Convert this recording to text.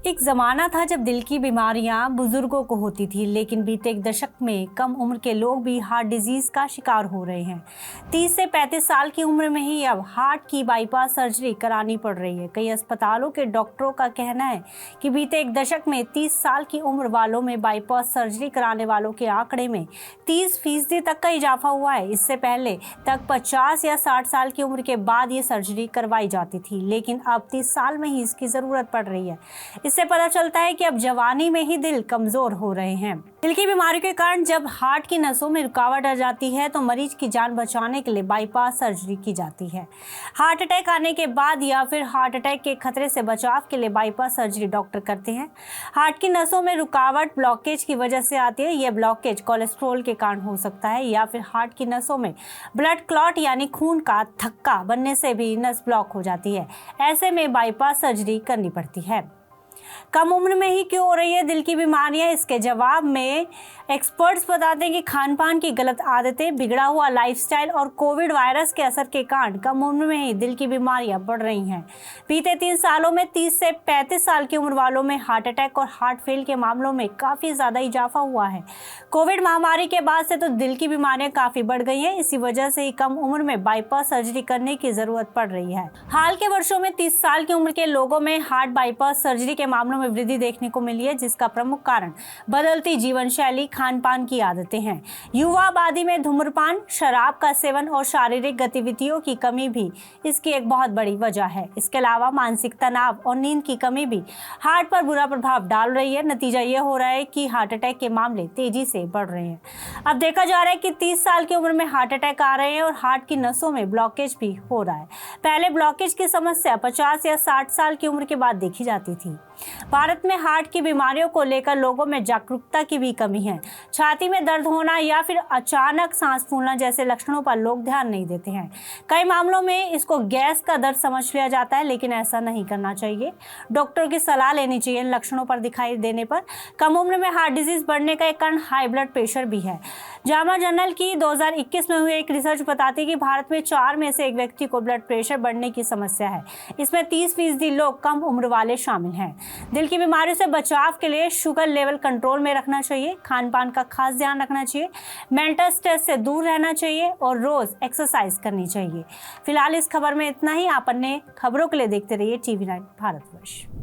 एक ज़माना था जब दिल की बीमारियां बुजुर्गों को होती थी, लेकिन बीते एक दशक में कम उम्र के लोग भी हार्ट डिजीज़ का शिकार हो रहे हैं। 30 से 35 साल की उम्र में ही अब हार्ट की बाईपास सर्जरी करानी पड़ रही है। कई अस्पतालों के डॉक्टरों का कहना है कि बीते एक दशक में 30 साल की उम्र वालों में बाईपास सर्जरी कराने वालों के आंकड़े में 30% तक का इजाफा हुआ है। इससे पहले तक 50 या 60 साल की उम्र के बाद ये सर्जरी करवाई जाती थी, लेकिन अब 30 साल में ही इसकी ज़रूरत पड़ रही है। इससे पता चलता है कि अब जवानी में ही दिल कमजोर हो रहे हैं। दिल की बीमारी के कारण जब हार्ट की नसों में रुकावट आ जाती है तो मरीज की जान बचाने के लिए बाईपास सर्जरी की जाती है। हार्ट अटैक आने के बाद या फिर हार्ट अटैक के खतरे से बचाव के लिए बाईपास सर्जरी डॉक्टर करते हैं। हार्ट की नसों में रुकावट ब्लॉकेज की वजह से आती है। यह ब्लॉकेज कोलेस्ट्रॉल के कारण हो सकता है या फिर हार्ट की नसों में ब्लड क्लॉट यानी खून का थक्का बनने से भी नस ब्लॉक हो जाती है। ऐसे में बाईपास सर्जरी करनी पड़ती है। कम उम्र में ही क्यों हो रही है दिल की बीमारियां? इसके जवाब में एक्सपर्ट्स बताते हैं कि खान पान की गलत आदतें, बिगड़ा हुआ लाइफस्टाइल और कोविड वायरस के असर के कारण कम उम्र में ही दिल की बीमारियां बढ़ रही हैं। बीते 3 सालों में 30 से 35 साल की उम्र वालों में हार्ट अटैक और हार्ट फेल के मामलों में काफ़ी ज़्यादा इजाफा हुआ है। कोविड महामारी के बाद से तो दिल की बीमारियां काफ़ी बढ़ गई हैं। इसी वजह से ही कम उम्र में बाईपास सर्जरी करने की ज़रूरत पड़ रही है। हाल के वर्षों में 30 साल की उम्र के लोगों में हार्ट बाईपास सर्जरी के मामलों में वृद्धि देखने को मिली है, जिसका प्रमुख कारण बदलती जीवन शैली, खान पान की आदतें हैं। युवा आबादी में धूम्रपान, शराब का सेवन और शारीरिक गतिविधियों की कमी भी इसकी एक बहुत बड़ी वजह है। इसके अलावा मानसिक तनाव और नींद की कमी भी हार्ट पर बुरा प्रभाव डाल रही है। नतीजा ये हो रहा है कि हार्ट अटैक के मामले तेजी से बढ़ रहे हैं। अब देखा जा रहा है कि 30 साल की उम्र में हार्ट अटैक आ रहे हैं और हार्ट की नसों में ब्लॉकेज भी हो रहा है। पहले ब्लॉकेज की समस्या 50 या 60 साल की उम्र के बाद देखी जाती थी। भारत में हार्ट की बीमारियों को लेकर लोगों में जागरूकता की भी कमी है। छाती में दर्द होना या फिर अचानक सांस फूलना जैसे लक्षणों पर लोग ध्यान नहीं देते हैं। कई मामलों में इसको गैस का दर्द समझ लिया जाता है, लेकिन ऐसा नहीं करना चाहिए। डॉक्टर की सलाह लेनी चाहिए। इन लक्षणों पर दिखाई देने पर कम उम्र में हार्ट डिजीज बढ़ने का एक कारण हाई ब्लड प्रेशर भी है। जामा जर्नल की 2021 में हुई एक रिसर्च बताती है कि भारत में 4 में से 1 व्यक्ति को ब्लड प्रेशर बढ़ने की समस्या है। इसमें 30% लोग कम उम्र वाले शामिल हैं। दिल की बीमारियों से बचाव के लिए शुगर लेवल कंट्रोल में रखना चाहिए, खान पान का खास ध्यान रखना चाहिए, मेंटल स्ट्रेस से दूर रहना चाहिए और रोज एक्सरसाइज करनी चाहिए। फिलहाल इस खबर में इतना ही। आप अन्य खबरों के लिए देखते रहिए TV9 भारतवर्ष।